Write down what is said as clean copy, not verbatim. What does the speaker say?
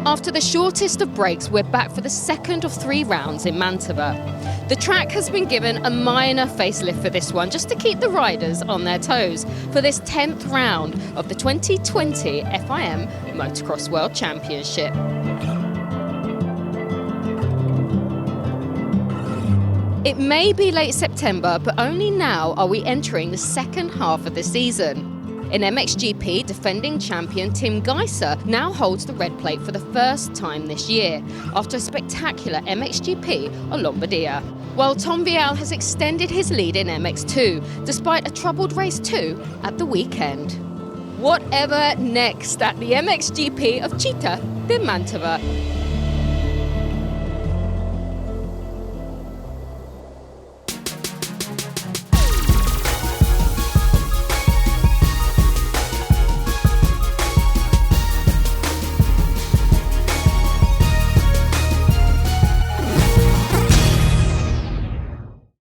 After the shortest of breaks, we're back for the second of 3 rounds in Mantova. The track has been given a minor facelift for this one, just to keep the riders on their toes for this 10th round of the 2020 FIM Motocross World Championship. It may be late September, but only now are we entering the second half of the season. In MXGP, defending champion Tim Geiser now holds the red plate for the first time this year, after a spectacular MXGP on Lombardia. While Tom Vial has extended his lead in MX2, despite a troubled race 2 at the weekend. Whatever next at the MXGP of CITTÀ di Mantova?